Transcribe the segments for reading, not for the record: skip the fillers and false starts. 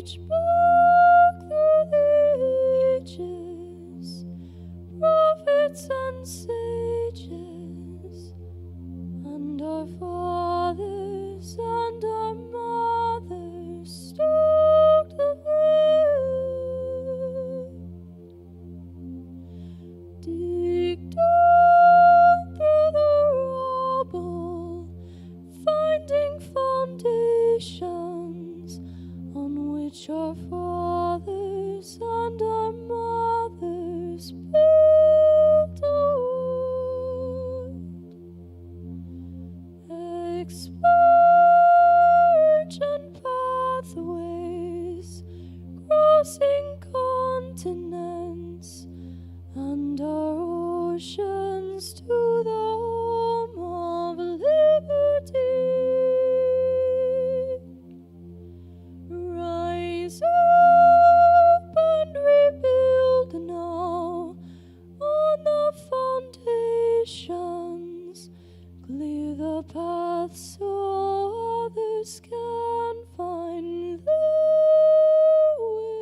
reach back through the ages, prophets and sages, and our fathers and our mothers stalked the way. Dig down through the rubble, finding foundations on which our fathers and our mothers built a world. Expansion pathways, crossing continents and our oceans to the home of liberty. Rise up and rebuild now on the foundations. Clear the path so others can find their way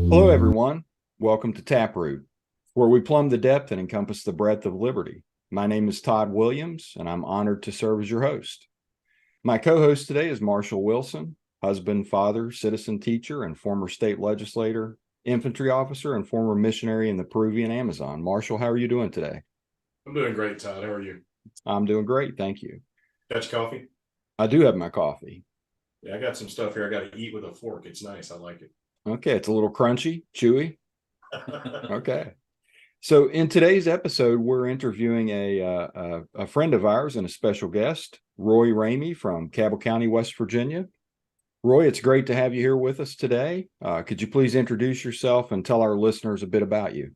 Hello, everyone. Welcome to Taproot, where we plumb the depth and encompass the breadth of liberty. My name is Todd Williams, and I'm honored to serve as your host. My co-host today is Marshall Wilson, husband, father, citizen teacher, and former state legislator, infantry officer, and former missionary in the Peruvian Amazon. Marshall, how are you doing today? I'm doing great, Todd. How are you? I'm doing great, thank you. Got your coffee? I do have my coffee. Yeah, I got some stuff here. I got to eat with a fork. It's nice. I like it. Okay, it's a little crunchy, chewy. Okay. So in today's episode, we're interviewing a friend of ours and a special guest, Roy Ramey from Cabell County, West Virginia. Roy, it's great to have you here with us today. Could you please introduce yourself and tell our listeners a bit about you?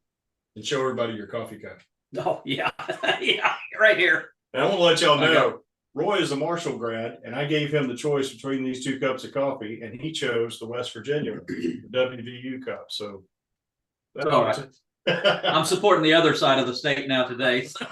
And show everybody your coffee cup. Oh, yeah. Yeah, right here. And I want to let y'all know, Roy is a Marshall grad, and I gave him the choice between these two cups of coffee, and he chose the West Virginia the WVU cup. So that's all right. I'm supporting the other side of the state now today. So.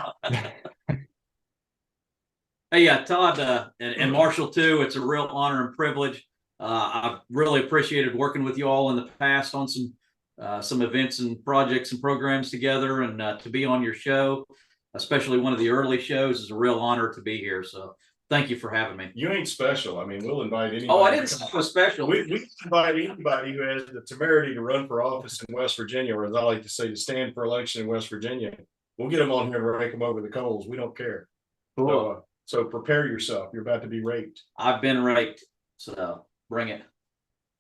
Hey, yeah, Todd and Marshall too. It's a real honor and privilege. I've really appreciated working with you all in the past on some events and projects and programs together, and to be on your show, especially one of the early shows, is a real honor to be here. So thank you for having me. You ain't special. I mean, we'll invite anybody. Oh, I didn't say I was special. We invite anybody who has the temerity to run for office in West Virginia, or as I like to say, to stand for election in West Virginia. We'll get them on here to rake them over the coals. We don't care. Cool. So prepare yourself. You're about to be raped. I've been raped, so bring it.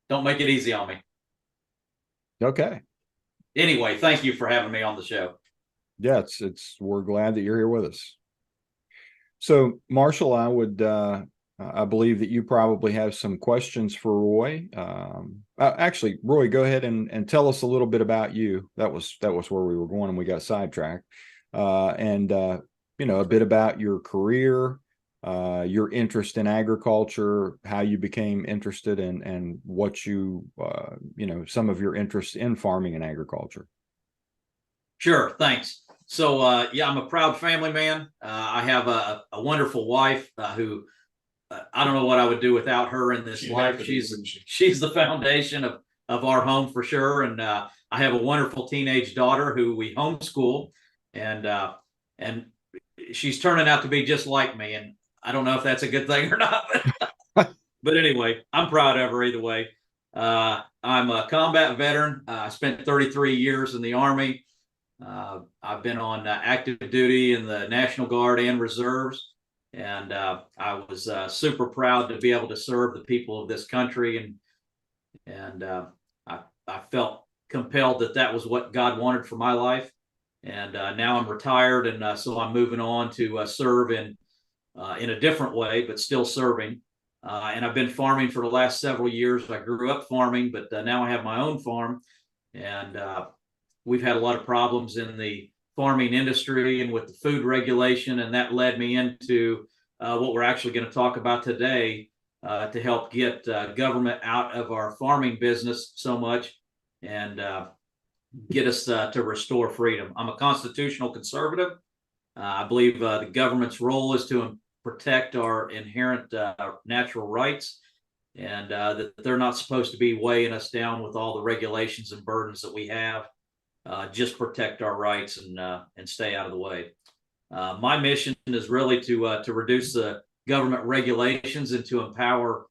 Don't make it easy on me. Okay. Anyway, thank you for having me on the show. Yeah, we're glad that you're here with us. So, Marshall, I believe that you probably have some questions for Roy. Actually, Roy, go ahead and tell us a little bit about you. That was where we were going, and we got sidetracked. A bit about your career, your interest in agriculture, how you became interested in, and what some of your interests in farming and agriculture. Sure, thanks. So, I'm a proud family man. I have a wonderful wife who I don't know what I would do without her in this life. She's the foundation of our home for sure. And I have a wonderful teenage daughter who we homeschool, and she's turning out to be just like me. And I don't know if that's a good thing or not. But anyway, I'm proud of her either way. I'm a combat veteran. I spent 33 years in the Army. I've been on active duty in the National Guard and Reserves, and I was super proud to be able to serve the people of this country, and I felt compelled that was what God wanted for my life. And now I'm retired, and so I'm moving on to serve in a different way, but still serving. And I've been farming for the last several years. I grew up farming, but now I have my own farm, and we've had a lot of problems in the farming industry and with the food regulation, and that led me into what we're actually going to talk about today to help get government out of our farming business so much and get us to restore freedom. I'm a constitutional conservative. I believe the government's role is to protect our inherent natural rights, and that they're not supposed to be weighing us down with all the regulations and burdens that we have. Just protect our rights and stay out of the way. My mission is really to reduce the government regulations and to empower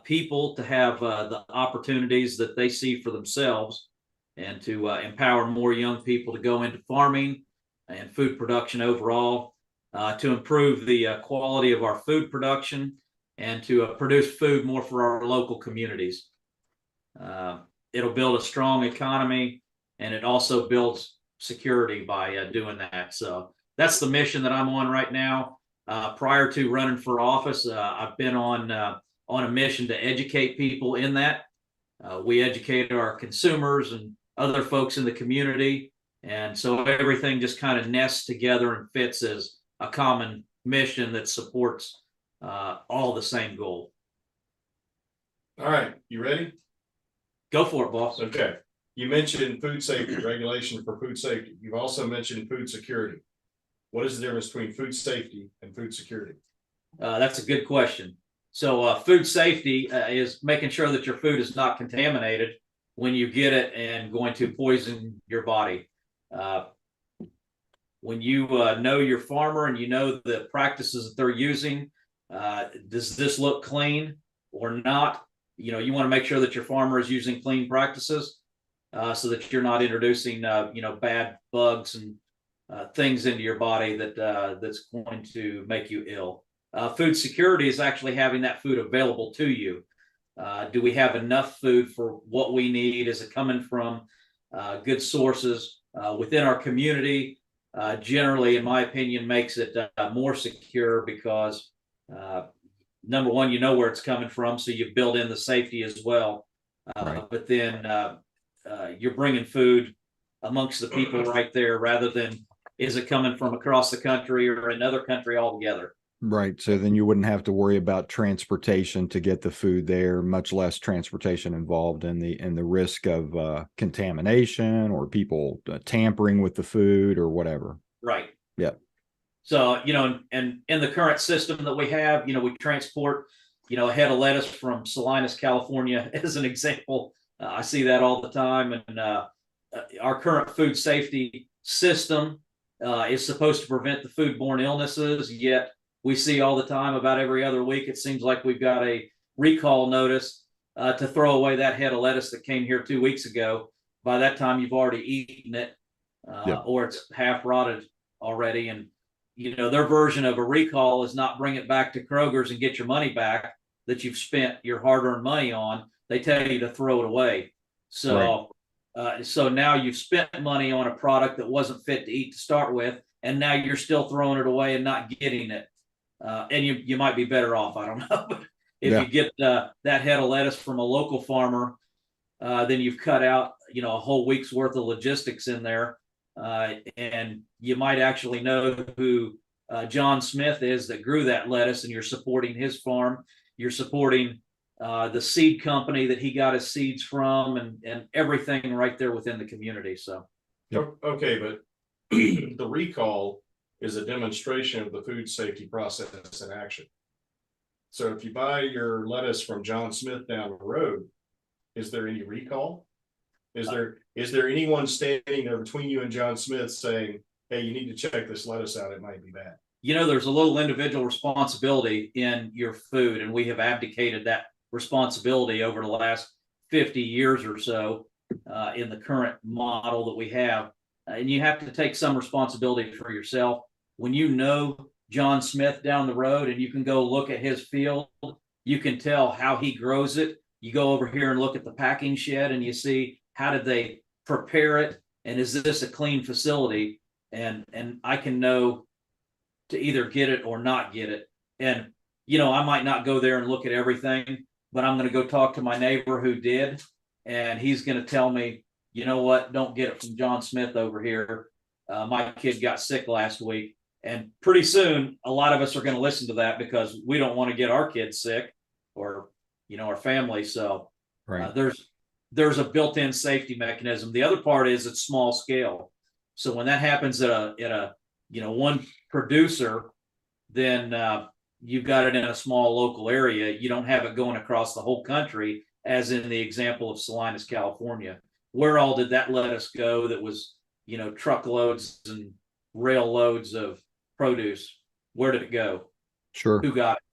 people to have the opportunities that they see for themselves, and to empower more young people to go into farming and food production overall, to improve the quality of our food production and to produce food more for our local communities. It'll build a strong economy, and it also builds security by doing that. So that's the mission that I'm on right now. Prior to running for office, I've been on a mission to educate people in that. We educate our consumers and other folks in the community. And so everything just kind of nests together and fits as a common mission that supports all the same goal. All right, you ready? Go for it, boss. Okay. You mentioned food safety, regulation for food safety. You've also mentioned food security. What is the difference between food safety and food security? That's a good question. So food safety is making sure that your food is not contaminated when you get it and going to poison your body. When you know your farmer and you know the practices that they're using, does this look clean or not? You want to make sure that your farmer is using clean practices so that you're not introducing bad bugs and things into your body that's going to make you ill. Food security is actually having that food available to you. Do we have enough food for what we need? Is it coming from good sources within our community? Generally, in my opinion, makes it more secure because number one, you know where it's coming from, so you build in the safety as well. Right. But then you're bringing food amongst the people right there, rather than is it coming from across the country or another country altogether. Right. So then you wouldn't have to worry about transportation to get the food there, much less transportation involved in the risk of contamination or people tampering with the food or whatever. Right. Yep. So, and in the current system that we have, we transport, a head of lettuce from Salinas, California, as an example. I see that all the time. And our current food safety system is supposed to prevent the foodborne illnesses, yet we see all the time, about every other week, it seems like we've got a recall notice to throw away that head of lettuce that came here 2 weeks ago. By that time, you've already eaten it, or it's half rotted already. And, their version of a recall is not bring it back to Kroger's and get your money back that you've spent your hard-earned money on. They tell you to throw it away. So, so now you've spent money on a product that wasn't fit to eat to start with, and now you're still throwing it away and not getting it. And you might be better off. I don't know. But if you get that head of lettuce from a local farmer, then you've cut out, a whole week's worth of logistics in there. And you might actually know who John Smith is that grew that lettuce, and you're supporting his farm. You're supporting the seed company that he got his seeds from, and everything right there within the community. So, okay, but the recall is a demonstration of the food safety process in action. So if you buy your lettuce from John Smith down the road, is there any recall? Is there anyone standing there between you and John Smith saying, hey, you need to check this lettuce out, it might be bad? There's a little individual responsibility in your food, and we have abdicated that responsibility over the last 50 years or so in the current model that we have. And you have to take some responsibility for yourself. When you know John Smith down the road and you can go look at his field, you can tell how he grows it. You go over here and look at the packing shed and you see, how did they prepare it? And is this a clean facility? And I can know to either get it or not get it. And, I might not go there and look at everything, but I'm going to go talk to my neighbor who did. And he's going to tell me, you know what, don't get it from John Smith over here. My kid got sick last week And pretty soon, a lot of us are going to listen to that because we don't want to get our kids sick or, our family. So Right. There's a built-in safety mechanism. The other part is it's small scale. So when that happens at a one producer, then you've got it in a small local area. You don't have it going across the whole country, as in the example of Salinas, California. Where all did that lettuce go that was, truckloads and rail loads of produce? Where did it go? Sure. Who got it?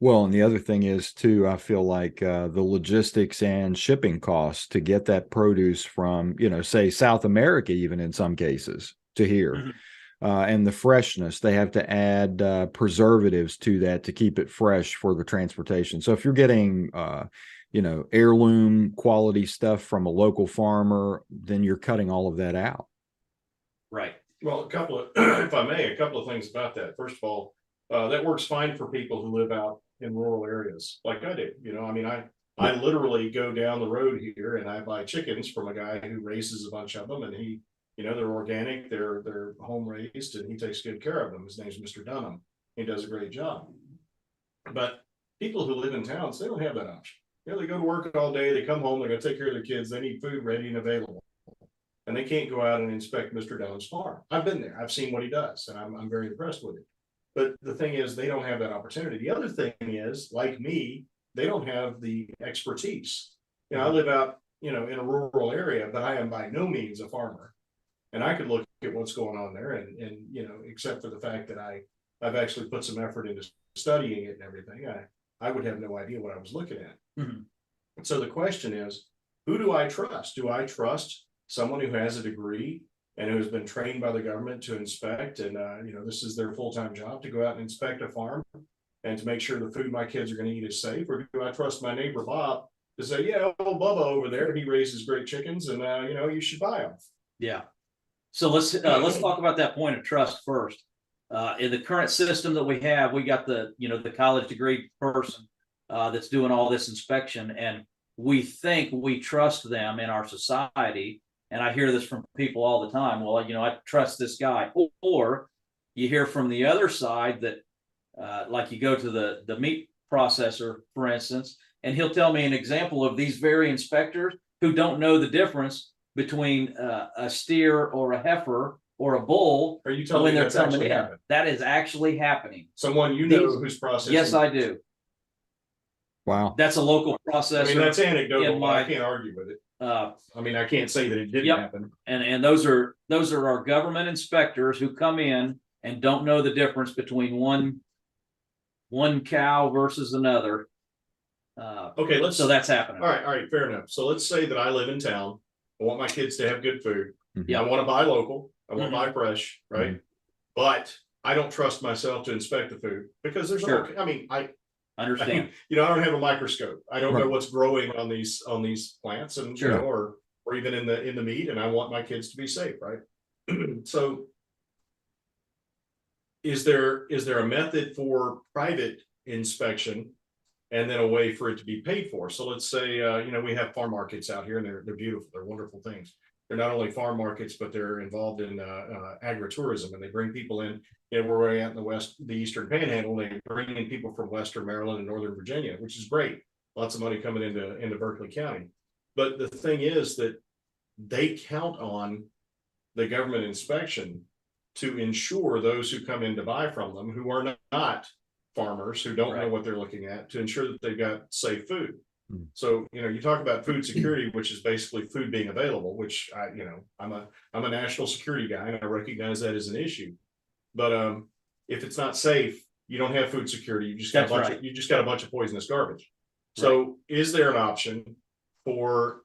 Well, and the other thing is too, I feel like the logistics and shipping costs to get that produce from, say South America, even in some cases, to here. Mm-hmm. And the freshness, they have to add preservatives to that to keep it fresh for the transportation. So if you're getting, heirloom quality stuff from a local farmer, then you're cutting all of that out. Right. Well, if I may, a couple of things about that. First of all, that works fine for people who live out in rural areas like I do. I literally go down the road here and I buy chickens from a guy who raises a bunch of them, and he, they're organic, they're home raised, and he takes good care of them. His name's Mr. Dunham. He does a great job. But people who live in towns, they don't have that option. They go to work all day, they come home, they're going to take care of their kids, they need food ready and available. And they can't go out and inspect Mr. Dunham's farm. I've been there, I've seen what he does, and I'm very impressed with it. But the thing is, they don't have that opportunity. The other thing is, like me, they don't have the expertise. I live out, in a rural area, but I am by no means a farmer. And I could look at what's going on there and except for the fact that I've actually put some effort into studying it and everything, I would have no idea what I was looking at. Mm-hmm. So the question is, who do I trust? Do I trust someone who has a degree and who has been trained by the government to inspect, and this is their full-time job, to go out and inspect a farm and to make sure the food my kids are going to eat is safe? Or do I trust my neighbor Bob to say, yeah, old Bubba over there, he raises great chickens, and you should buy them? Yeah. So let's talk about that point of trust first. In the current system that we have, we got the college degree person that's doing all this inspection, and we think we trust them in our society. And I hear this from people all the time. Well, I trust this guy. Or you hear from the other side that, like you go to the meat processor, for instance, and he'll tell me an example of these very inspectors who don't know the difference between a steer or a heifer or a bull. Are you telling me that's actually happening? That is actually happening. Someone who's processing? Yes, I do. Wow. That's a local processor. That's anecdotal. I can't argue with it. I can't say that it didn't happen. And those are our government inspectors who come in and don't know the difference between one cow versus another. Okay, so that's happening. All right, fair enough. So let's say that I live in town. I want my kids to have good food. Mm-hmm. I want to buy local. I want to buy fresh, right? Mm-hmm. But I don't trust myself to inspect the food because there's I understand. I don't have a microscope. I don't know what's growing on these plants, and or even in the meat, and I want my kids to be safe, right? So is there a method for private inspection and then a way for it to be paid for? So let's say we have farm markets out here, and they're beautiful, they're wonderful things. They're not only farm markets, but they're involved in agritourism, and they bring people in. Where we're at in the Eastern Panhandle, they bring in people from Western Maryland and Northern Virginia, which is great. Lots of money coming into Berkeley County. But the thing is that they count on the government inspection to ensure those who come in to buy from them, who are not farmers, who don't know what they're looking at, to ensure that they've got safe food. So, you talk about food security, which is basically food being available, which I'm a national security guy, and I recognize that as an issue. But if it's not safe, you don't have food security. You just got a bunch of poisonous garbage. So is there an option for,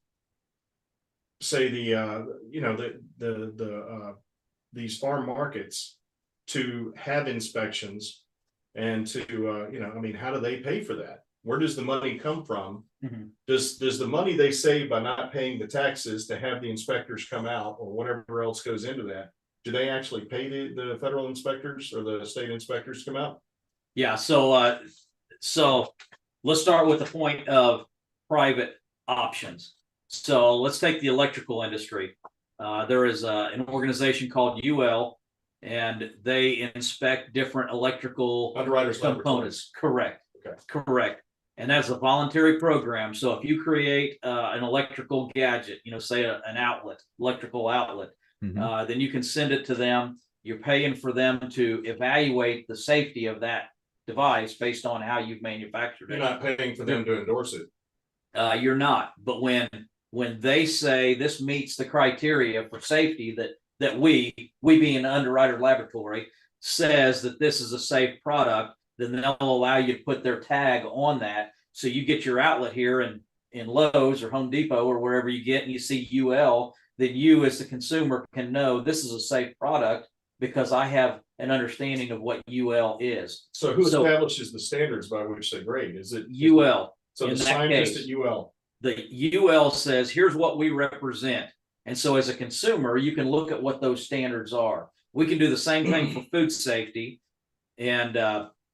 say, these farm markets to have inspections and to how do they pay for that? Where does the money come from? Mm-hmm. Does the money they save by not paying the taxes to have the inspectors come out, or whatever else goes into that, do they actually pay the federal inspectors or the state inspectors to come out? Yeah. So let's start with the point of private options. So let's take the electrical industry. There is an organization called UL, and they inspect different electrical Underwriters components. Correct. Okay. Correct. And that's a voluntary program. So if you create an electrical gadget, say an outlet, electrical outlet, then you can send it to them. You're paying for them to evaluate the safety of that device based on how you've manufactured it. You're not paying for them to endorse it. You're not. But when they say this meets the criteria for safety, that we being an underwriter laboratory says that this is a safe product, then they'll allow you to put their tag on that. So you get your outlet here in Lowe's or Home Depot or wherever you get, and you see UL, then you as the consumer can know this is a safe product because I have an understanding of what UL is. So who establishes the standards by which they grade? Is it UL? So the scientist at UL. The UL says, here's what we represent. And so as a consumer, you can look at what those standards are. We can do the same thing for food safety and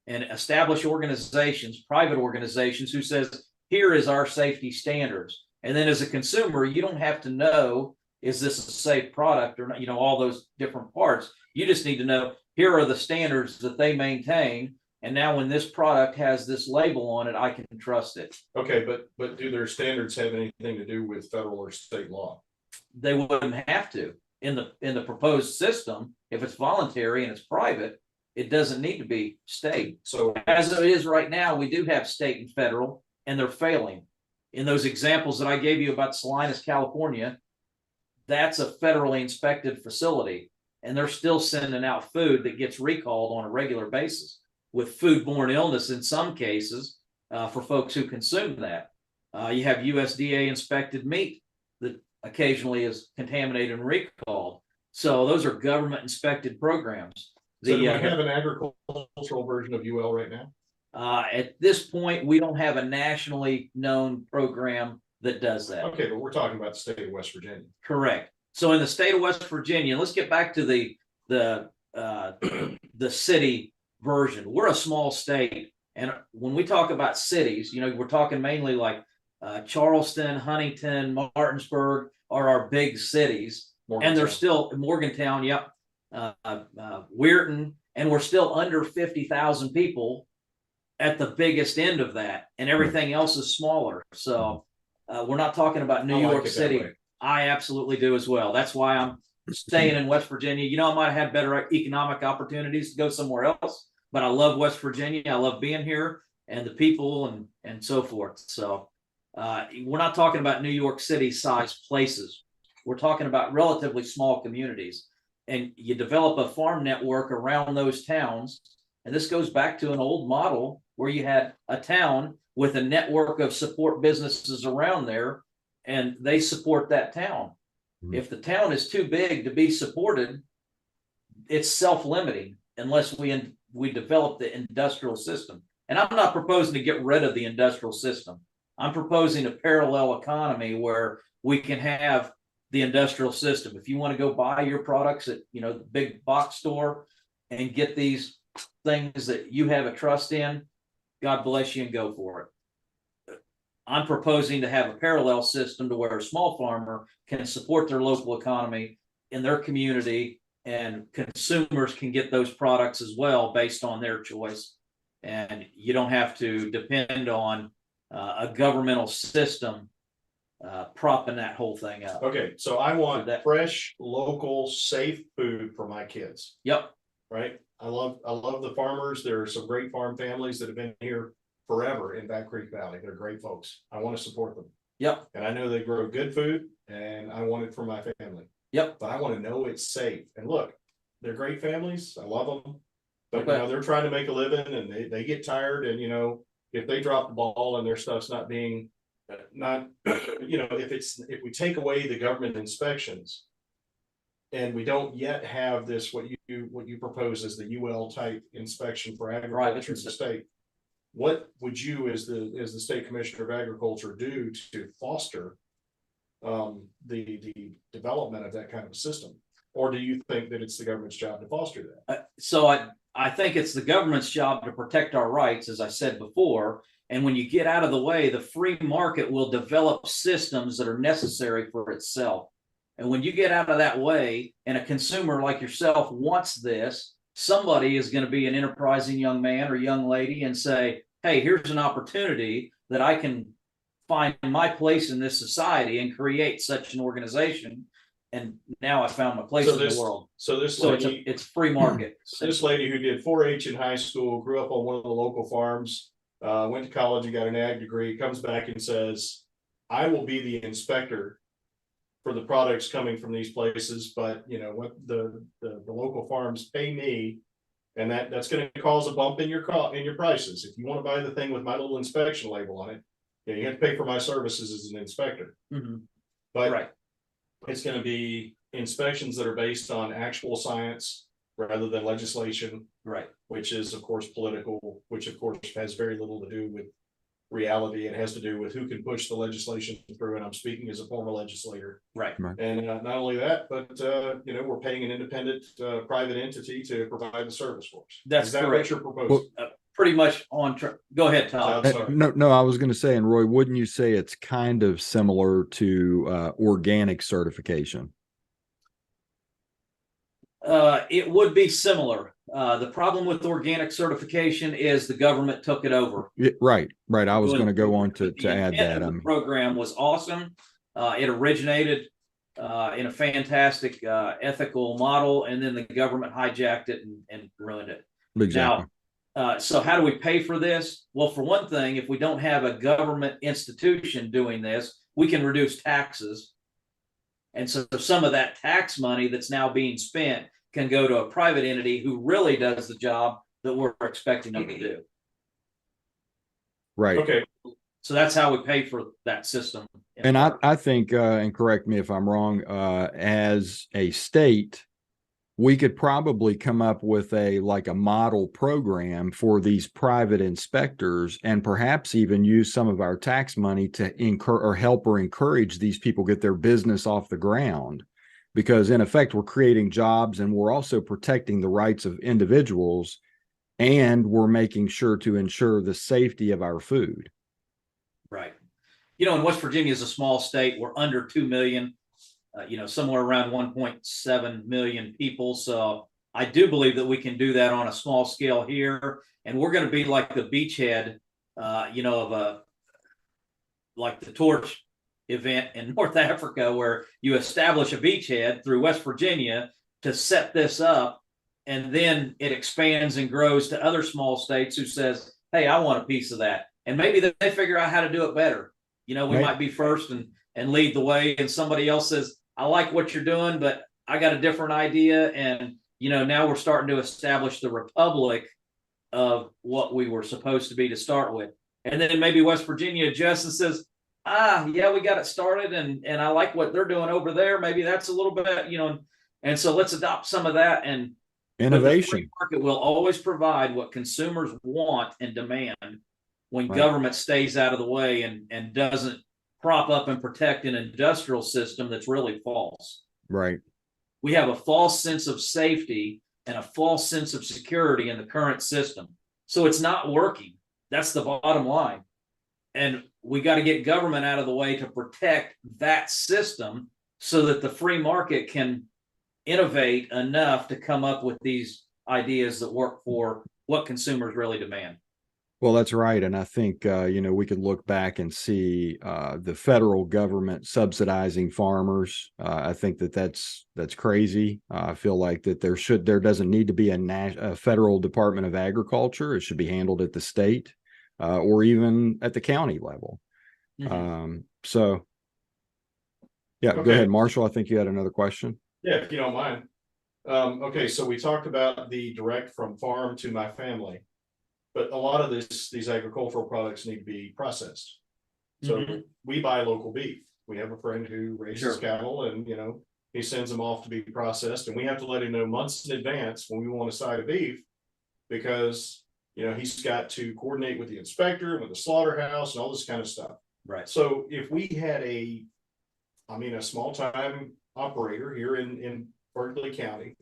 establish organizations, private organizations who says, here is our safety standards. And then as a consumer, you don't have to know, is this a safe product or not, all those different parts. You just need to know, here are the standards that they maintain. And now when this product has this label on it, I can trust it. Okay, but do their standards have anything to do with federal or state law? They wouldn't have to in the proposed system. If it's voluntary and it's private, it doesn't need to be state. So as it is right now, we do have state and federal, and they're failing. In those examples that I gave you about Salinas, California, that's a federally inspected facility, and they're still sending out food that gets recalled on a regular basis with foodborne illness in some cases for folks who consume that. You have USDA inspected meat that occasionally is contaminated and recalled. So those are government inspected programs. So do we have an agricultural version of UL right now? At this point, we don't have a nationally known program that does that. Okay, but we're talking about the state of West Virginia. Correct. So in the state of West Virginia, let's get back to the city version. We're a small state, and when we talk about cities, we're talking mainly like Charleston, Huntington, Martinsburg are our big cities, and they're still Morgantown. Yep. Weirton, and we're still under 50,000 people at the biggest end of that, and everything else is smaller. So we're not talking about New York City. I absolutely do as well. That's why I'm staying in West Virginia. I might have better economic opportunities to go somewhere else, but I love West Virginia. I love being here and the people and so forth. So we're not talking about New York City sized places. We're talking about relatively small communities, and you develop a farm network around those towns. And this goes back to an old model where you had a town with a network of support businesses around there, and they support that town. Mm-hmm. If the town is too big to be supported, it's self-limiting unless we develop the industrial system. And I'm not proposing to get rid of the industrial system. I'm proposing a parallel economy where we can have the industrial system. If you want to go buy your products at the big box store and get these things that you have a trust in, God bless you and go for it. I'm proposing to have a parallel system to where a small farmer can support their local economy in their community, and consumers can get those products as well based on their choice. And you don't have to depend on a governmental system propping that whole thing up. Okay, so I want fresh, local, safe food for my kids. Yep. Right. I love the farmers. There are some great farm families that have been here forever in Back Creek Valley. They're great folks. I want to support them. Yep. And I know they grow good food, and I want it for my family. Yep. But I want to know it's safe. And look, they're great families. I love them. But they're trying to make a living, and they get tired. And if they drop the ball and their stuff's not being if we take away the government inspections, and we don't yet have this what you propose as the UL type inspection for agriculture in the state, what would you as the state commissioner of agriculture do to foster the development of that kind of a system? Or do you think that it's the government's job to foster that? So I think it's the government's job to protect our rights, as I said before. And when you get out of the way, the free market will develop systems that are necessary for itself. And when you get out of that way and a consumer like yourself wants this, somebody is going to be an enterprising young man or young lady and say, hey, here's an opportunity that I can find my place in this society and create such an organization. And now I found my place in the world. So it's free market. This lady who did 4-H in high school, grew up on one of the local farms, went to college and got an ag degree, comes back and says, I will be the inspector for the products coming from these places, but you know what, the local farms pay me, and that's going to cause a bump in your prices. If you want to buy the thing with my little inspection label on it, you have to pay for my services as an inspector. But Right. It's going to be inspections that are based on actual science rather than legislation, Right. which is of course political, which of course has very little to do with reality. It has to do with who can push the legislation through, and I'm speaking as a former legislator. Right. And not only that, but you know, we're paying an independent private entity to provide the service for us. That's Is that correct. what you're proposing? Pretty much on track. Go ahead, Todd. Sorry. No, I was going to say, and Roy, wouldn't you say it's kind of similar to organic certification? It would be similar. The problem with organic certification is the government took it over. Right. I was going to go on to add that. The program was awesome. It originated in a fantastic ethical model, and then the government hijacked it and ruined it. Exactly. Now, so how do we pay for this? Well, for one thing, if we don't have a government institution doing this, we can reduce taxes. And so some of that tax money that's now being spent can go to a private entity who really does the job that we're expecting them to do. Right. Okay. So that's how we pay for that system. And I think, and correct me if I'm wrong, as a state, we could probably come up with a model program for these private inspectors, and perhaps even use some of our tax money to help or encourage these people get their business off the ground. Because in effect, we're creating jobs, and we're also protecting the rights of individuals, and we're making sure to ensure the safety of our food. Right. You know, and West Virginia is a small state. We're under 2 million. You know, somewhere around 1.7 million people. So I do believe that we can do that on a small scale here. And we're going to be like the beachhead, you know, like the Torch event in North Africa, where you establish a beachhead through West Virginia to set this up. And then it expands and grows to other small states who says, hey, I want a piece of that. And maybe they figure out how to do it better. You know, we might be first and lead the way, and somebody else says, I like what you're doing, but I got a different idea. And, you know, now we're starting to establish the republic of what we were supposed to be to start with. And then maybe West Virginia adjusts and says, yeah, we got it started, and I like what they're doing over there. Maybe that's a little bit, you know, and so let's adopt some of that. And innovation. The free market will always provide what consumers want and demand when government stays out of the way and doesn't prop up and protect an industrial system that's really false. Right. We have a false sense of safety and a false sense of security in the current system. So it's not working. That's the bottom line. And we got to get government out of the way to protect that system so that the free market can innovate enough to come up with these ideas that work for what consumers really demand. Well, that's right. And I think, you know, we could look back and see the federal government subsidizing farmers. I think that's crazy. I feel like that there doesn't need to be a federal Department of Agriculture. It should be handled at the state or even at the county level. So, yeah, Go ahead, Marshall. I think you had another question. Yeah, if you don't mind. Okay, so we talked about the direct from farm to my family. But a lot of these agricultural products need to be processed. So we buy local beef. We have a friend who raises cattle, and you know, he sends them off to be processed, and we have to let him know months in advance when we want a side of beef, because you know, he's got to coordinate with the inspector, with the slaughterhouse, and all this kind of stuff. Right. So if we had a small time operator here in Berkeley County,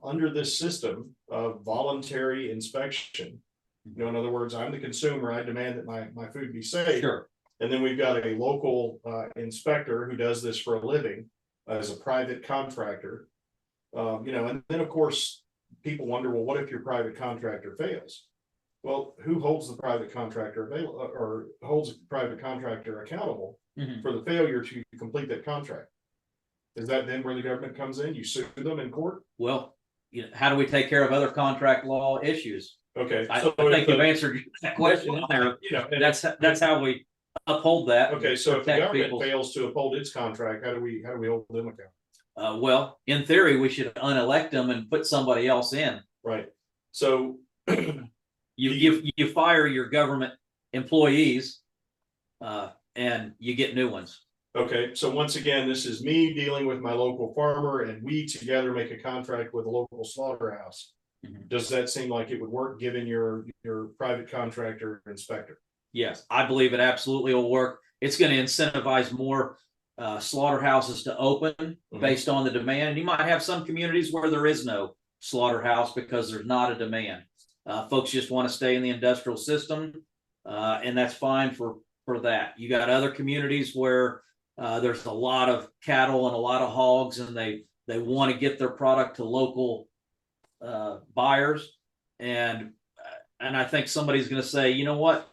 under this system of voluntary inspection, you know, in other words, I'm the consumer, I demand that my food be safe. Sure. And then we've got a local inspector who does this for a living. as a private contractor. And then of course, people wonder, well, what if your private contractor fails? Well, who holds the private contractor or holds the private contractor accountable for the failure to complete that contract? Is that then where the government comes in? You sue them in court? Well, how do we take care of other contract law issues? Okay, I think you've answered that question in there. That's how we uphold that. Okay, so if the government people. fails to uphold its contract, how do we hold them accountable? Well, in theory, we should unelect them and put somebody else in. Right. So you fire your government employees, and you get new ones. Okay, so once again, this is me dealing with my local farmer, and we together make a contract with a local slaughterhouse. Does that seem like it would work given your private contractor inspector? Yes, I believe it absolutely will work. It's going to incentivize more slaughterhouses to open based on the demand. And you might have some communities where there is no slaughterhouse because there's not a demand. Folks just want to stay in the industrial system, and that's fine for that. You got other communities where there's a lot of cattle and a lot of hogs, and they want to get their product to local buyers. And I think somebody's going to say, you know what?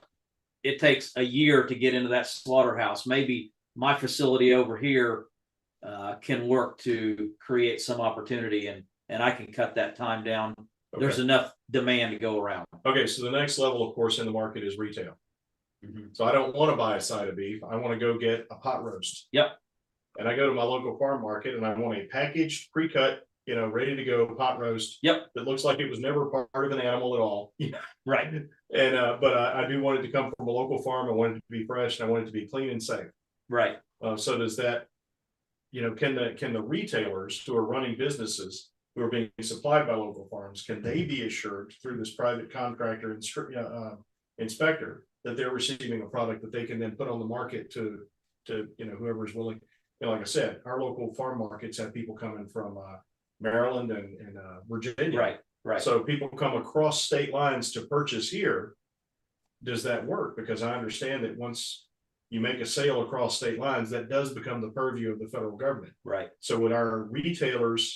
It takes a year to get into that slaughterhouse. Maybe my facility over here can work to create some opportunity, and I can cut that time down. Okay. There's enough demand to go around. Okay, so the next level, of course, in the market is retail. So I don't want to buy a side of beef. I want to go get a pot roast. Yep. And I go to my local farm market and I want a packaged, pre-cut, ready to go pot roast. Yep. That looks like it was never part of an animal at all. Right. And but I do want it to come from a local farm. I want it to be fresh, and I want it to be clean and safe. Right. So does that, can the retailers who are running businesses who are being supplied by local farms, can they be assured through this private contractor inspector that they're receiving a product that they can then put on the market to whoever's willing? Like I said, our local farm markets have people coming from Maryland and Virginia. Right. So people come across state lines to purchase here. Does that work? Because I understand that once you make a sale across state lines, that does become the purview of the federal government. Right. So would our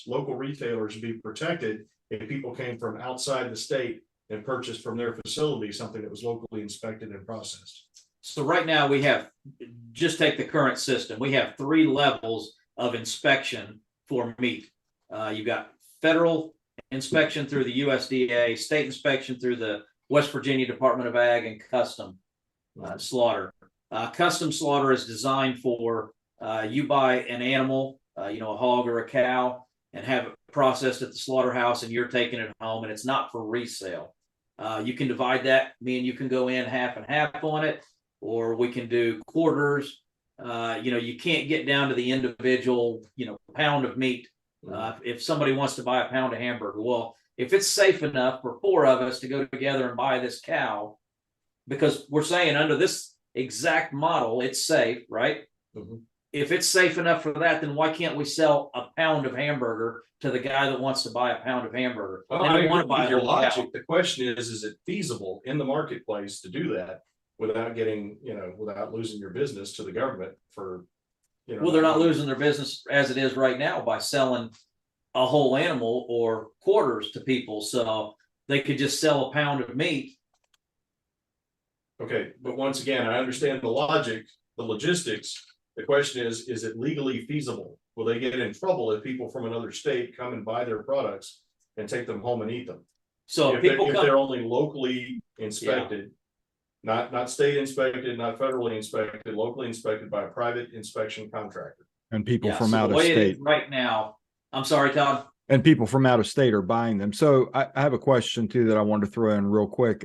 local retailers be protected if people came from outside the state and purchased from their facility something that was locally inspected and processed? So right now we have, just take the current system, we have 3 levels of inspection for meat. You've got federal inspection through the USDA, state inspection through the West Virginia Department of Ag, and custom slaughter. Custom slaughter is designed for you buy an animal, a hog or a cow, and have it processed at the slaughterhouse, and you're taking it home, and it's not for resale. You can divide that. Me and you can go in half and half on it, or we can do quarters. You can't get down to the individual, pound of meat. If somebody wants to buy a pound of hamburger, well, if it's safe enough for 4 of us to go together and buy this cow, because we're saying under this exact model, it's safe, right? If it's safe enough for that, then why can't we sell a pound of hamburger to the guy that wants to buy a pound of hamburger? Well, I agree with your logic. The question is it feasible in the marketplace to do that without getting, without losing your business to the government for, Well, they're not losing their business as it is right now by selling a whole animal or quarters to people. So they could just sell a pound of meat. Okay, but once again, I understand the logic, the logistics. The question is it legally feasible? Will they get in trouble if people from another state come and buy their products and take them home and eat them? So if they're only locally inspected, not state inspected, not federally inspected, locally inspected by a private inspection contractor. And people from out of state right now. I'm sorry, Todd. And people from out of state are buying them. So I have a question too that I wanted to throw in real quick.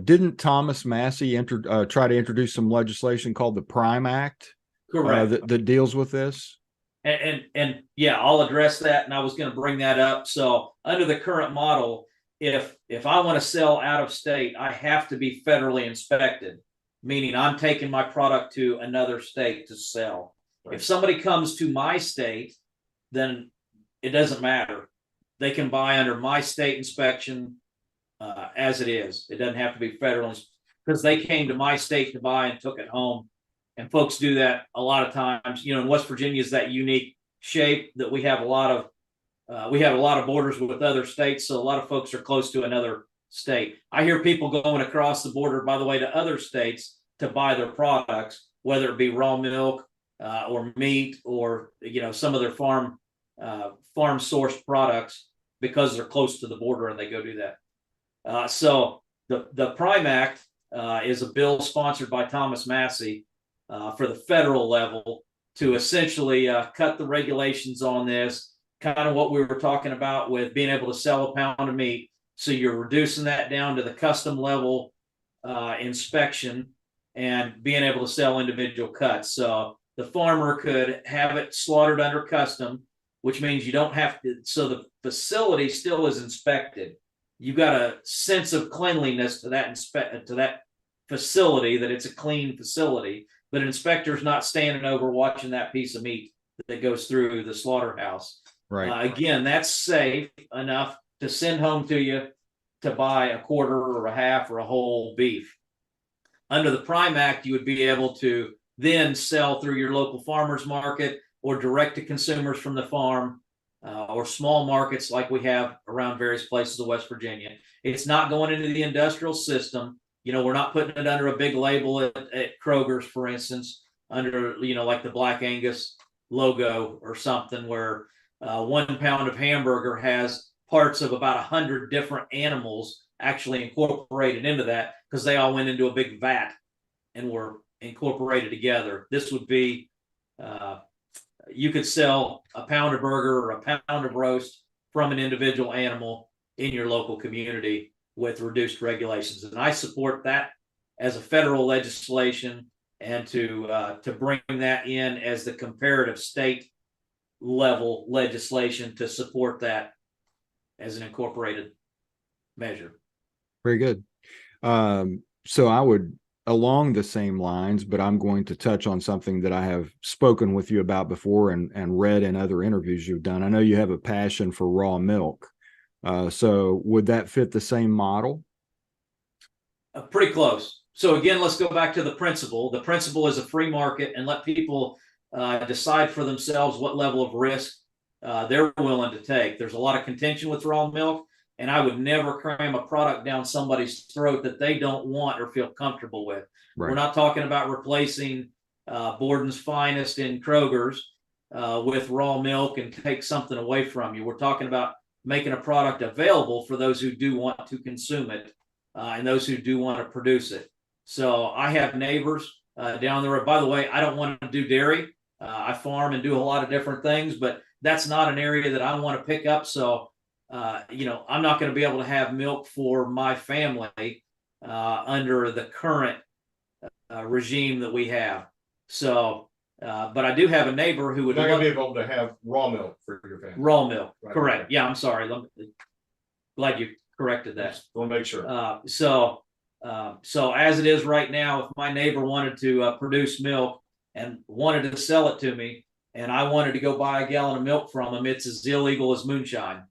Didn't Thomas Massey try to introduce some legislation called the Prime Act? Correct. That deals with this? And yeah, I'll address that. And I was going to bring that up. So under the current model, if I want to sell out of state, I have to be federally inspected, meaning I'm taking my product to another state to sell. Right. If somebody comes to my state, then it doesn't matter. They can buy under my state inspection as it is. It doesn't have to be federal because they came to my state to buy and took it home. And folks do that a lot of times. You know, in West Virginia is that unique shape that we have a lot of borders with other states. So a lot of folks are close to another state. I hear people going across the border, by the way, to other states to buy their products, whether it be raw milk or meat or, you know, some of their farm sourced products, because they're close to the border and they go do that. So the Prime Act is a bill sponsored by Thomas Massey for the federal level to essentially cut the regulations on this, kind of what we were talking about with being able to sell a pound of meat. So you're reducing that down to the custom level inspection and being able to sell individual cuts. So the farmer could have it slaughtered under custom, which means you don't have to, so the facility still is inspected. You got a sense of cleanliness to that facility, that it's a clean facility, but an inspector's not standing over watching that piece of meat that goes through the slaughterhouse. Right. Again, that's safe enough to send home to you to buy a quarter or a half or a whole beef. Under the Prime Act, you would be able to then sell through your local farmers market or direct to consumers from the farm, or small markets like we have around various places of West Virginia. It's not going into the industrial system. You know, we're not putting it under a big label at Kroger's, for instance, under, you know, like the Black Angus logo or something, where 1 pound of hamburger has parts of about 100 different animals actually incorporated into that, because they all went into a big vat and were incorporated together. This would be, you could sell a pound of burger or a pound of roast from an individual animal in your local community with reduced regulations. And I support that as a federal legislation, and to bring that in as the comparative state level legislation to support that as an incorporated measure. Very good. So I would, along the same lines, but I'm going to touch on something that I have spoken with you about before and read in other interviews you've done. I know you have a passion for raw milk. So would that fit the same model? Pretty close. So again, let's go back to the principle. The principle is a free market, and let people decide for themselves what level of risk they're willing to take. There's a lot of contention with raw milk, and I would never cram a product down somebody's throat that they don't want or feel comfortable with. Right. We're not talking about replacing Borden's Finest in Kroger's with raw milk and take something away from you. We're talking about making a product available for those who do want to consume it and those who do want to produce it. So I have neighbors down the road. By the way, I don't want to do dairy. I farm and do a lot of different things, but that's not an area that I want to pick up. So, you know, I'm not going to be able to have milk for my family under the current regime that we have. So, but I do have a neighbor who would. You're not going to be able to have raw milk for your family. Raw milk, right? Correct. Okay. Yeah, I'm sorry. Glad you corrected that. Just want to make sure. So as it is right now, if my neighbor wanted to produce milk and wanted to sell it to me, and I wanted to go buy a gallon of milk from him, it's as illegal as moonshine.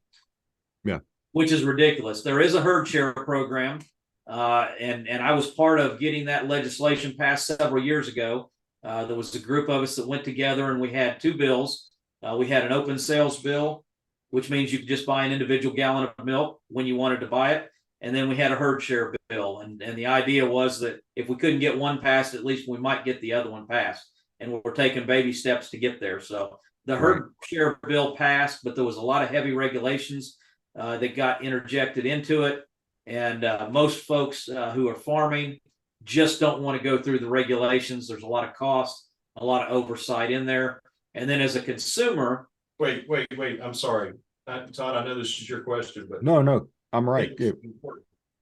Yeah, which is ridiculous. There is a herd share program, and I was part of getting that legislation passed several years ago. There was a group of us that went together, and we had 2 bills. We had an open sales bill, which means you could just buy an individual gallon of milk when you wanted to buy it. And then we had a herd share bill. And the idea was that if we couldn't get one passed, at least we might get the other one passed. And we're taking baby steps to get there. So the herd share bill passed, but there was a lot of heavy regulations that got interjected into it. And most folks who are farming just don't want to go through the regulations. There's a lot of cost, a lot of oversight in there. And then as a consumer. Wait. I'm sorry. Todd, I know this is your question, but. No, I'm right.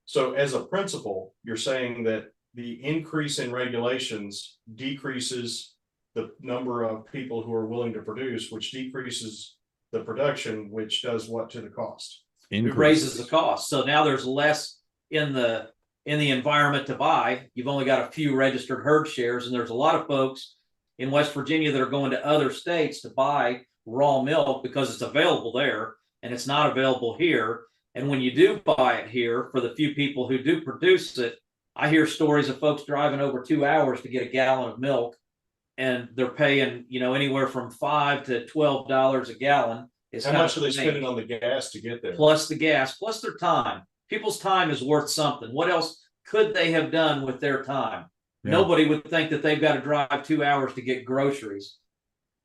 So as a principle, you're saying that the increase in regulations decreases the number of people who are willing to produce, which decreases the production, which does what to the cost? It raises the cost. So now there's less in the environment to buy. You've only got a few registered herd shares, and there's a lot of folks in West Virginia that are going to other states to buy raw milk because it's available there and it's not available here. And when you do buy it here, for the few people who do produce it, I hear stories of folks driving over 2 hours to get a gallon of milk and they're paying, anywhere from $5 to $12 a gallon. How much are they spending on the gas to get there? Plus the gas, plus their time. People's time is worth something. What else could they have done with their time? Yeah. Nobody would think that they've got to drive 2 hours to get groceries.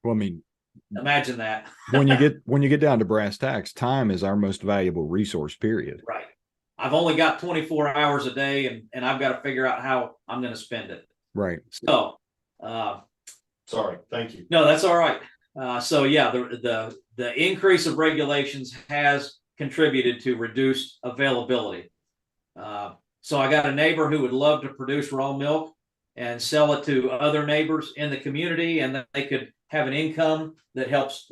Well, I mean, imagine that. when you get down to brass tacks, time is our most valuable resource, period. Right. I've only got 24 hours a day, and I've got to figure out how I'm going to spend it. Right. So, sorry. Thank you. No, that's all right. So yeah, the increase of regulations has contributed to reduced availability. So I got a neighbor who would love to produce raw milk and sell it to other neighbors in the community, and then they could have an income that helps,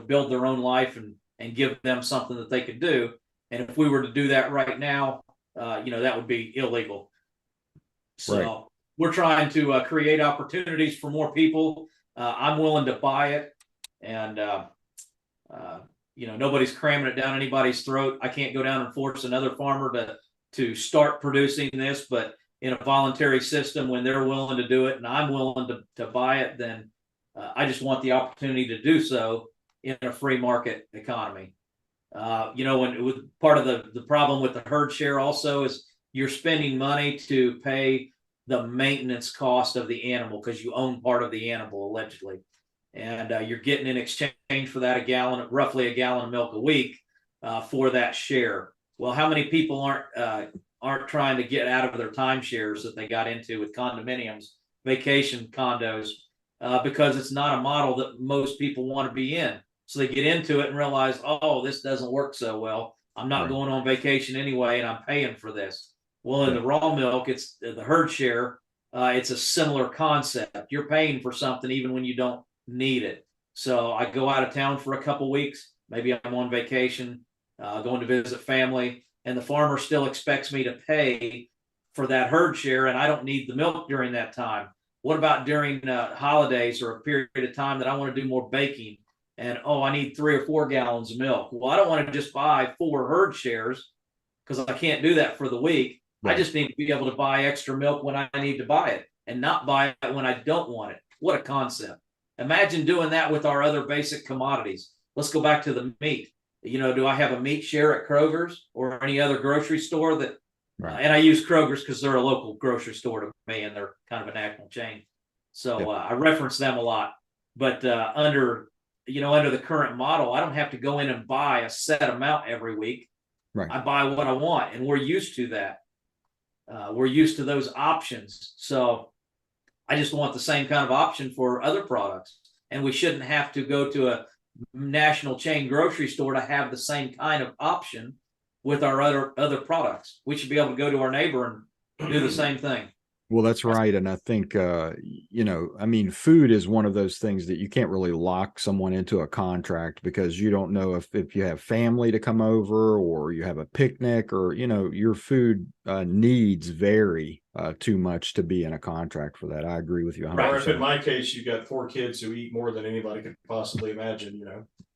build their own life and give them something that they could do. And if we were to do that right now, that would be illegal. So right. We're trying to create opportunities for more people. I'm willing to buy it, and nobody's cramming it down anybody's throat. I can't go down and force another farmer to start producing this, but in a voluntary system, when they're willing to do it and I'm willing to buy it, then I just want the opportunity to do so in a free market economy. When part of the problem with the herd share also is you're spending money to pay the maintenance cost of the animal because you own part of the animal allegedly, and you're getting in exchange for that roughly a gallon of milk a week for that share. Well, how many people aren't trying to get out of their timeshares that they got into with condominiums, vacation condos, because it's not a model that most people want to be in. So they get into it and realize, oh, this doesn't work so well. I'm not going on vacation anyway, and I'm paying for this. Well, in the raw milk, it's the herd share. It's a similar concept. You're paying for something even when you don't need it. So I go out of town for a couple weeks. Maybe I'm on vacation, going to visit family, and the farmer still expects me to pay for that herd share, and I don't need the milk during that time. What about during holidays or a period of time that I want to do more baking? And, I need 3 or 4 gallons of milk. Well, I don't want to just buy 4 herd shares because I can't do that for the week. Right. I just need to be able to buy extra milk when I need to buy it and not buy it when I don't want it. What a concept. Imagine doing that with our other basic commodities. Let's go back to the meat. Do I have a meat share at Kroger's or any other grocery store that, and I use Kroger's because they're a local grocery store to me and they're kind of a national chain. So I reference them a lot. But under the current model, I don't have to go in and buy a set amount every week. Right. I buy what I want, and we're used to that. We're used to those options. So I just want the same kind of option for other products. And we shouldn't have to go to a national chain grocery store to have the same kind of option with our other products. We should be able to go to our neighbor and do the same thing. Well, that's right. And I think, food is one of those things that you can't really lock someone into a contract because you don't know if you have family to come over or you have a picnic or, your food needs vary too much to be in a contract for that. I agree with you 100%. Or if in my case, you got 4 kids who eat more than anybody could possibly imagine,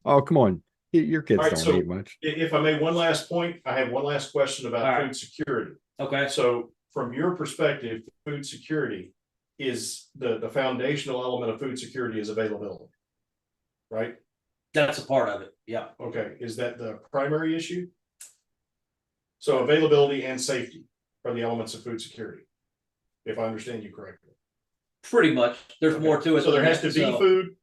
Oh, come on. Your kids don't eat much. If I made one last point, I have one last question about food security. Okay. So from your perspective, food security is the foundational element of food security is availability, right? That's a part of it. Yeah. Okay. Is that the primary issue? So availability and safety are the elements of food security, if I understand you correctly. Pretty much. There's more to it. So there has to be food.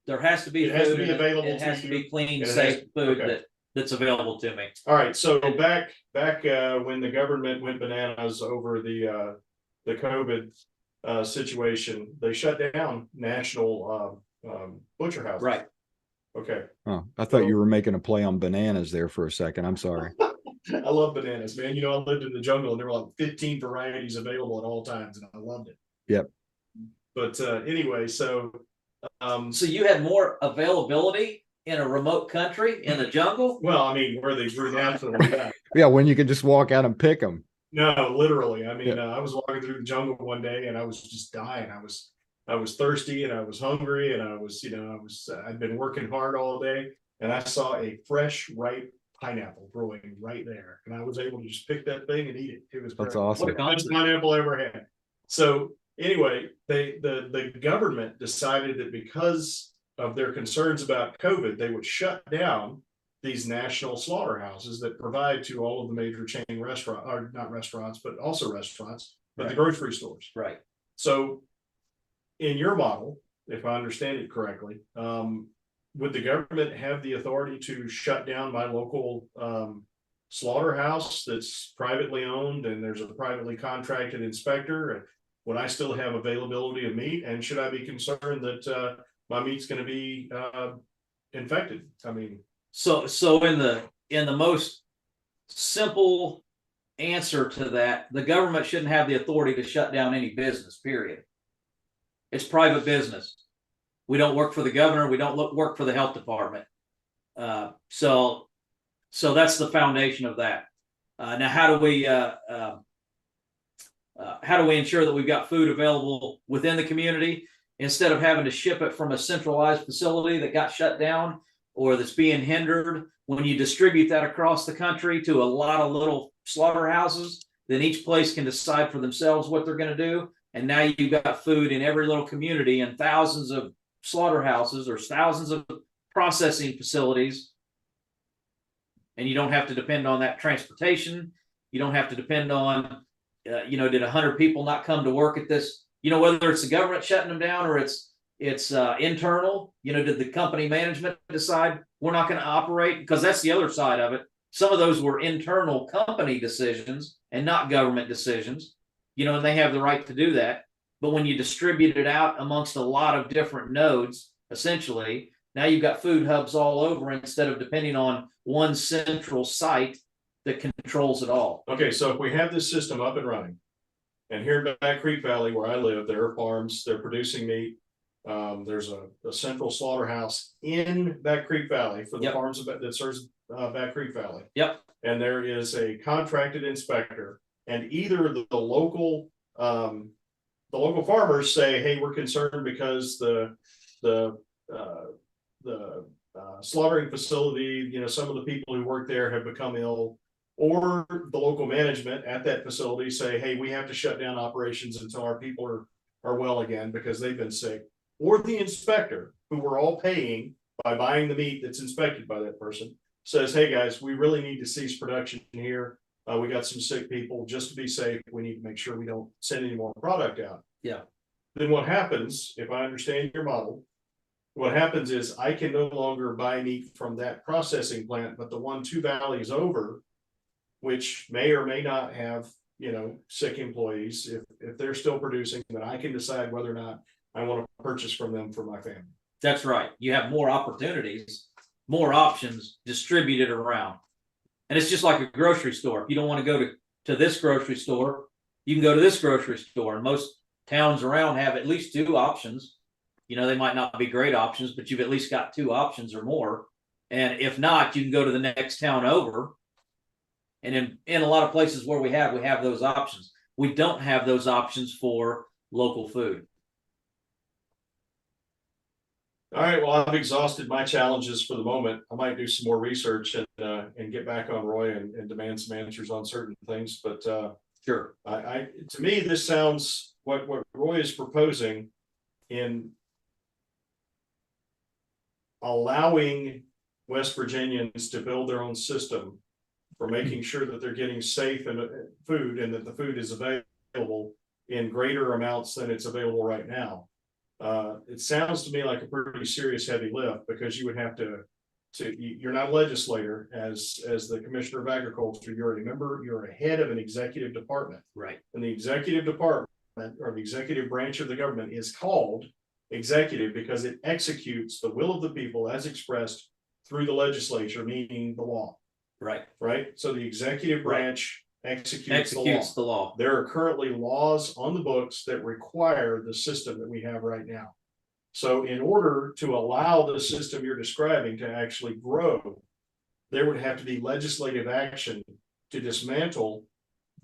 There has to be food. It has to be available. It has to be clean, safe food that's available to me. All right. So back when the government went bananas over the COVID situation, they shut down national butcher houses. Right. Okay. Oh, I thought you were making a play on bananas there for a second. I'm sorry. I love bananas, man. I lived in the jungle and there were like 15 varieties available at all times, and I loved it. Yep. But anyway, so you had more availability in a remote country in the jungle? Well, where they grew naturally. Yeah, when you could just walk out and pick them. No, literally. I was walking through the jungle one day and I was just dying. I was thirsty and I was hungry and I'd been working hard all day and I saw a fresh, ripe pineapple growing right there. And I was able to just pick that thing and eat it. It was That's great. awesome. What the best pineapple I ever had. So anyway, the government decided that because of their concerns about COVID, they would shut down these national slaughterhouses that provide to all of the major chain restaurant, or not restaurants, but also restaurants, but the grocery stores. Right. So in your model, if I understand it correctly, would the government have the authority to shut down my local slaughterhouse that's privately owned and there's a privately contracted inspector? Would I still have availability of meat? And should I be concerned that my meat's going to be infected? I mean, so in the most simple answer to that, the government shouldn't have the authority to shut down any business, period. It's private business. We don't work for the governor. We don't work for the health department. So that's the foundation of that. Now, how do we ensure that we've got food available within the community instead of having to ship it from a centralized facility that got shut down or that's being hindered? When you distribute that across the country to a lot of little slaughterhouses, then each place can decide for themselves what they're going to do. And now you've got food in every little community and thousands of slaughterhouses or thousands of processing facilities. And you don't have to depend on that transportation. You don't have to depend on, did 100 people not come to work at this? Whether it's the government shutting them down or it's internal, did the company management decide we're not going to operate? Because that's the other side of it. Some of those were internal company decisions and not government decisions, and they have the right to do that. But when you distribute it out amongst a lot of different nodes, essentially, now you've got food hubs all over instead of depending on one central site that controls it all. Okay, so if we have this system up and running, and here in Back Creek Valley where I live, there are farms, they're producing meat. There's a central slaughterhouse in Back Creek Valley for the farms that serves Back Creek Valley. Yep. And there is a contracted inspector, and either the local farmers say, hey, we're concerned because the slaughtering facility, some of the people who work there have become ill, or the local management at that facility say, hey, we have to shut down operations until our people are well again because they've been sick. Or the inspector, who we're all paying by buying the meat that's inspected by that person, says, hey guys, we really need to cease production here. We got some sick people. Just to be safe, we need to make sure we don't send any more product out. Yeah. Then what happens, if I understand your model, what happens is I can no longer buy meat from that processing plant, but the one 2 valleys over, which may or may not have, sick employees, if they're still producing, then I can decide whether or not I want to purchase from them for my family. That's right. You have more opportunities, more options distributed around. And it's just like a grocery store. If you don't want to go to this grocery store, you can go to this grocery store. And most towns around have at least 2 options. They might not be great options, but you've at least got 2 options or more. And if not, you can go to the next town over. And in a lot of places where we have those options. We don't have those options for local food. All right, well, I've exhausted my challenges for the moment. I might do some more research and get back on Roy and demand some answers on certain things. But sure, to me, this sounds what Roy is proposing in allowing West Virginians to build their own system for making sure that they're getting safe and food, and that the food is available in greater amounts than it's available right now. It sounds to me like a pretty serious heavy lift, because you would have to you're not a legislator as the Commissioner of Agriculture. You're a member, you're a head of an executive department. Right. And the executive department, or the executive branch of the government, is called executive because it executes the will of the people as expressed through the legislature, meaning the law. Right. Right. So the executive branch executes the law. There are currently laws on the books that require the system that we have right now. So in order to allow the system you're describing to actually grow, there would have to be legislative action to dismantle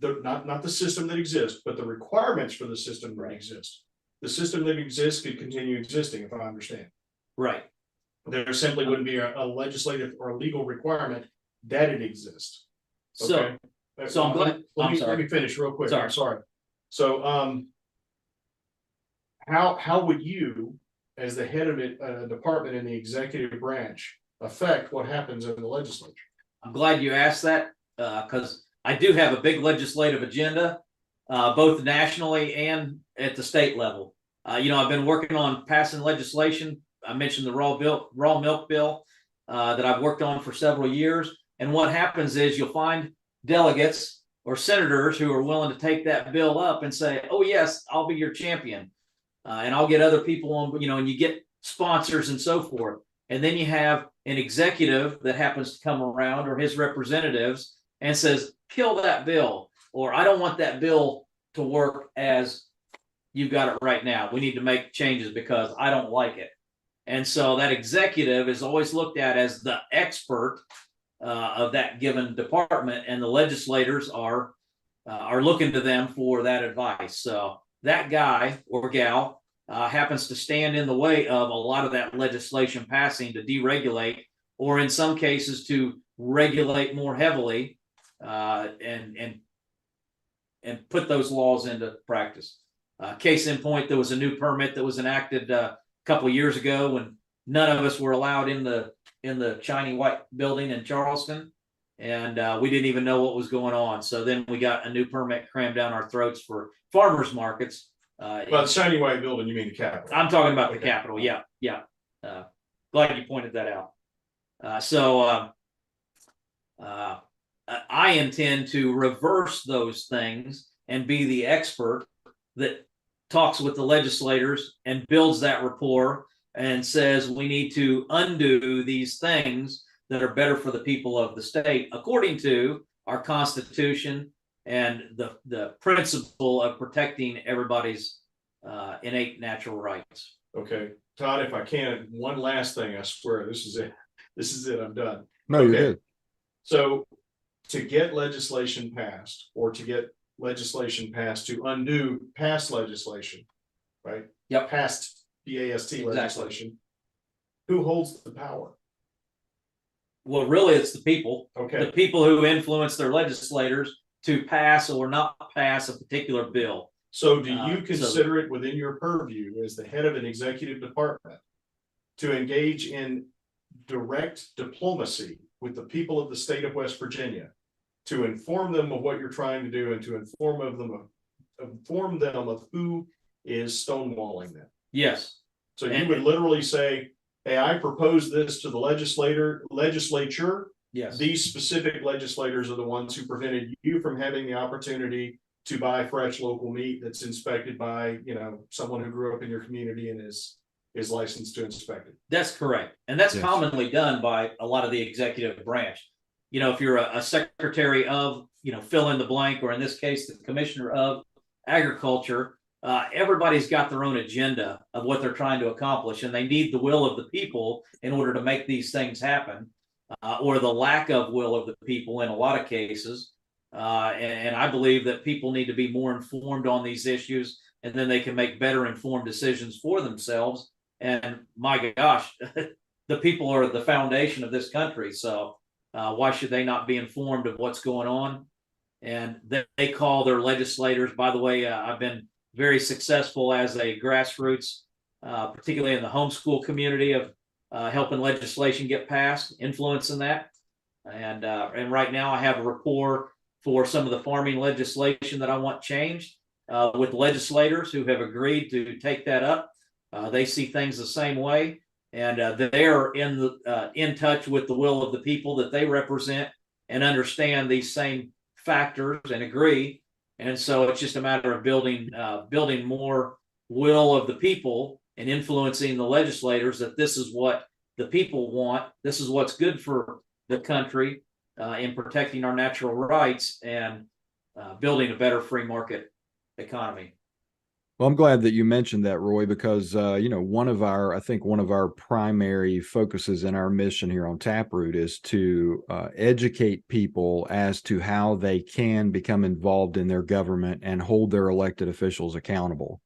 not the system that exists, but the requirements for the system that exist. The system that exists could continue existing, if I understand. Right. There simply wouldn't be a legislative or a legal requirement that it exists. Okay? So I'm glad. Let me finish real quick. Sorry. I'm sorry. So how would you, as the head of a department in the executive branch, affect what happens in the legislature? I'm glad you asked that, because I do have a big legislative agenda, both nationally and at the state level. I've been working on passing legislation. I mentioned the raw milk bill that I've worked on for several years. And what happens is you'll find delegates or senators who are willing to take that bill up and say, "Oh yes, I'll be your champion," and I'll get other people on. And you get sponsors and so forth. And then you have an executive that happens to come around, or his representatives, and says, "Kill that bill," or "I don't want that bill to work as you've got it right now. We need to make changes because I don't like it." And so that executive is always looked at as the expert of that given department, and the legislators are looking to them for that advice. So that guy or gal happens to stand in the way of a lot of that legislation passing to deregulate, or in some cases to regulate more heavily, and put those laws into practice. Case in point, there was a new permit that was enacted a couple of years ago when none of us were allowed in the shiny white building in Charleston, and we didn't even know what was going on. So then we got a new permit crammed down our throats for farmers markets. Well, the shiny white building, you mean the Capitol? I'm talking about the Capitol. Yeah. Glad you pointed that out. I intend to reverse those things and be the expert that talks with the legislators and builds that rapport and says we need to undo these things that are better for the people of the state, according to our Constitution and the principle of protecting everybody's innate natural rights. Okay, Todd, if I can, one last thing, I swear, this is it, I'm done. No, you're good. So to get legislation passed, or to get legislation passed to undo past legislation, right? Yep. Past PAST legislation, who holds the power? Well, really, it's the people. Okay. The people who influence their legislators to pass or not pass a particular bill. So do you consider it within your purview as the head of an executive department to engage in direct diplomacy with the people of the state of West Virginia, to inform them of what you're trying to do, and to inform them of who is stonewalling them? Yes. So you would literally say, "Hey, I propose this to the legislature. Yes. These specific legislators are the ones who prevented you from having the opportunity to buy fresh local meat that's inspected by, someone who grew up in your community and is licensed to inspect it." That's correct. And that's Yes. commonly done by a lot of the executive branch. If you're a secretary of, fill in the blank, or in this case, the commissioner of agriculture, everybody's got their own agenda of what they're trying to accomplish, and they need the will of the people in order to make these things happen, or the lack of will of the people in a lot of cases. And I believe that people need to be more informed on these issues, and then they can make better informed decisions for themselves. And my gosh, the people are the foundation of this country. So why should they not be informed of what's going on? And they call their legislators. By the way, I've been very successful as a grassroots, particularly in the homeschool community, of helping legislation get passed, influencing that. And right now I have a rapport for some of the farming legislation that I want changed with legislators who have agreed to take that up. They see things the same way, and they're in touch with the will of the people that they represent and understand these same factors and agree. And so it's just a matter of building more will of the people and influencing the legislators that this is what the people want. This is what's good for the country in protecting our natural rights and building a better free market economy. Well, I'm glad that you mentioned that, Roy, because, one of our primary focuses in our mission here on Taproot is to educate people as to how they can become involved in their government and hold their elected officials accountable.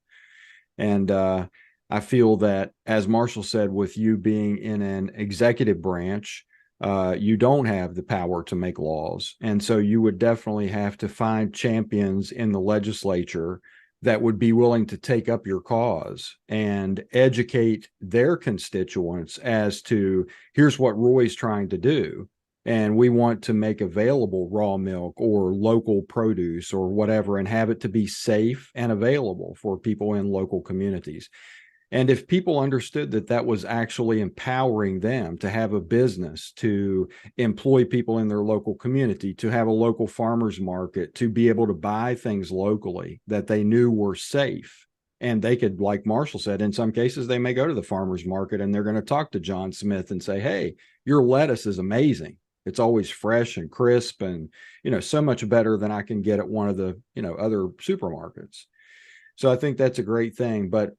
And I feel that, as Marshall said, with you being in an executive branch, you don't have the power to make laws. And so you would definitely have to find champions in the legislature that would be willing to take up your cause and educate their constituents as to, here's what Roy's trying to do. And we want to make available raw milk or local produce or whatever, and have it to be safe and available for people in local communities. And if people understood that that was actually empowering them to have a business, to employ people in their local community, to have a local farmer's market, to be able to buy things locally that they knew were safe. And they could, like Marshall said, in some cases, they may go to the farmer's market and they're going to talk to John Smith and say, hey, your lettuce is amazing. It's always fresh and crisp and, so much better than I can get at one of the, other supermarkets. So I think that's a great thing. But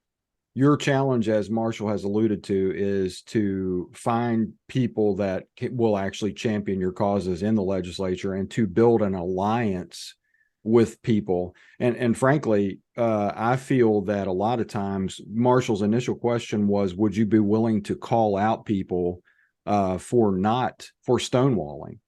your challenge, as Marshall has alluded to, is to find people that will actually champion your causes in the legislature and to build an alliance with people. And frankly, I feel that a lot of times Marshall's initial question was, would you be willing to call out people for stonewalling?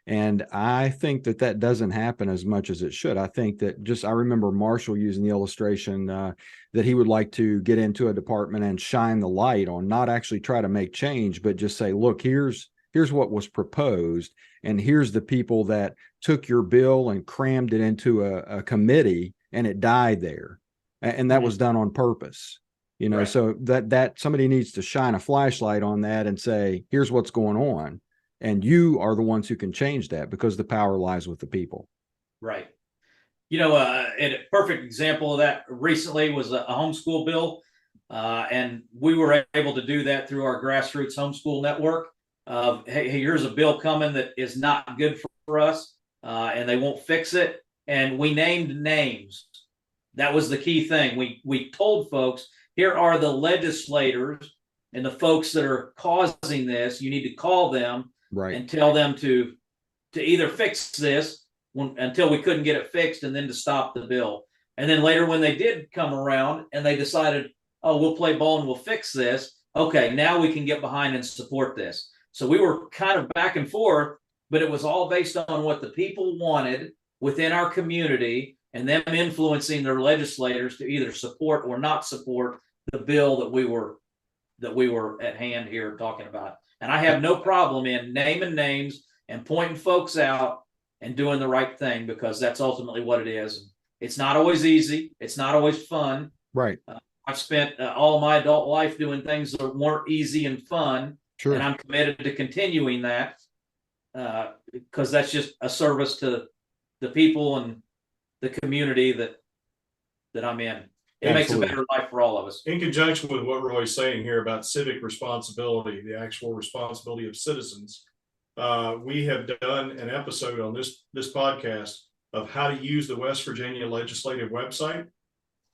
And I think that doesn't happen as much as it should. I think that I remember Marshall using the illustration that he would like to get into a department and shine the light on, not actually try to make change, but just say, look, here's what was proposed. And here's the people that took your bill and crammed it into a committee and it died there. And that was done on purpose. Right. So that somebody needs to shine a flashlight on that and say, here's what's going on. And you are the ones who can change that, because the power lies with the people. Right. A perfect example of that recently was a homeschool bill. And we were able to do that through our grassroots homeschool network. Hey, here's a bill coming that is not good for us, and they won't fix it. And we named names. That was the key thing. We told folks, here are the legislators and the folks that are causing this. You need to call them. Right. And tell them to either fix this until we couldn't get it fixed, and then to stop the bill. And then later, when they did come around and they decided, oh, we'll play ball and we'll fix this. Okay, now we can get behind and support this. So we were kind of back and forth, but it was all based on what the people wanted within our community, and them influencing their legislators to either support or not support the bill that we were at hand here talking about. And I have no problem in naming names and pointing folks out and doing the right thing, because that's ultimately what it is. It's not always easy. It's not always fun. Right. I've spent all my adult life doing things that weren't easy and fun. Sure. And I'm committed to continuing that, because that's just a service to the people and the community that I'm in. It makes a better life for all of us. In conjunction with what Roy's saying here about civic responsibility, the actual responsibility of citizens, we have done an episode on this podcast of how to use the West Virginia legislative website,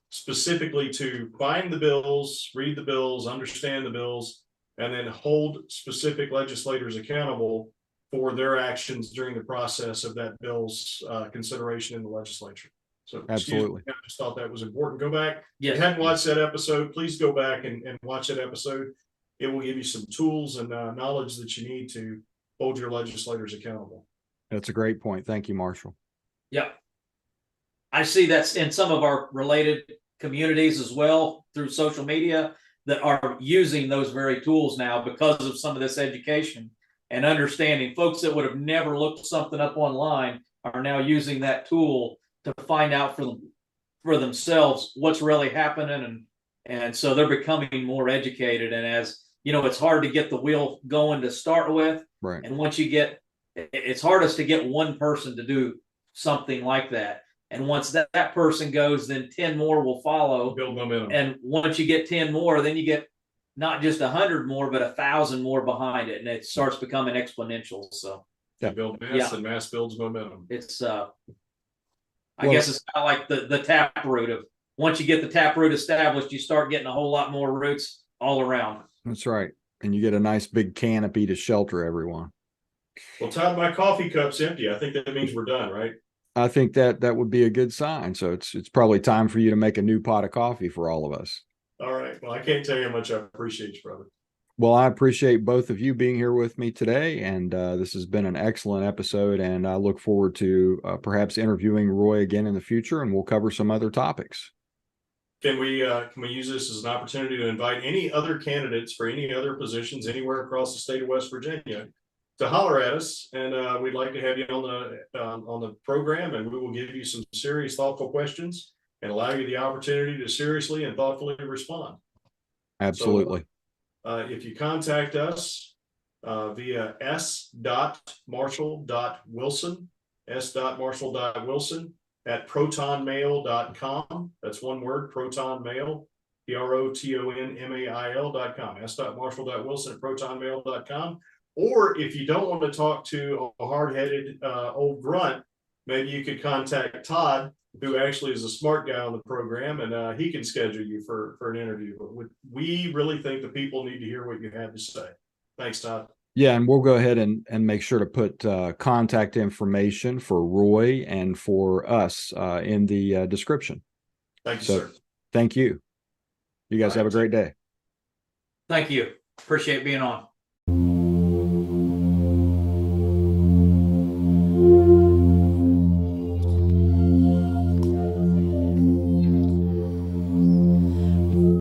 specifically to find the bills, read the bills, understand the bills, and then hold specific legislators accountable for their actions during the process of that bill's consideration in the legislature. So absolutely, I just thought that was important. Go back. Yes. If you hadn't watched that episode, please go back and watch that episode. It will give you some tools and knowledge that you need to hold your legislators accountable. That's a great point. Thank you, Marshall. Yeah. I see that's in some of our related communities as well through social media that are using those very tools now because of some of this education and understanding. Folks that would have never looked something up online are now using that tool to find out for themselves what's really happening, and so they're becoming more educated. And as you know, it's hard to get the wheel going to start with, right? And once it's hardest to get one person to do something like that. And once that person goes, then 10 more will follow. Build momentum. And once you get 10 more, then you get not just 100 more, but 1,000 more behind it, and it starts becoming exponential. So you build mass, and mass builds momentum. It's I guess it's kind of like the taproot of, once you get the taproot established, you start getting a whole lot more roots all around. That's right. And you get a nice big canopy to shelter everyone. Well, Todd, my coffee cup's empty. I think that means we're done, right? I think that would be a good sign. So it's probably time for you to make a new pot of coffee for all of us. All right. Well, I can't tell you how much I appreciate you, brother. Well, I appreciate both of you being here with me today, and this has been an excellent episode, and I look forward to perhaps interviewing Roy again in the future, and we'll cover some other topics. can we use this as an opportunity to invite any other candidates for any other positions anywhere across the state of West Virginia to holler at us, and we'd like to have you on the program, and we will give you some serious, thoughtful questions and allow you the opportunity to seriously and thoughtfully respond. Absolutely. So, if you contact us via s.marshall.wilson s.marshall.wilson@protonmail.com. That's one word, protonmail, protonmail.com, s.marshall.wilson@protonmail.com. Or if you don't want to talk to a hard-headed old grunt, maybe you could contact Todd, who actually is a smart guy on the program, and he can schedule you for an interview. But we really think the people need to hear what you have to say. Thanks, Todd. Yeah, and we'll go ahead and make sure to put contact information for Roy and for us in the description. Thank you, sir. Thank you. You guys have a great day. Thank you. Appreciate being on.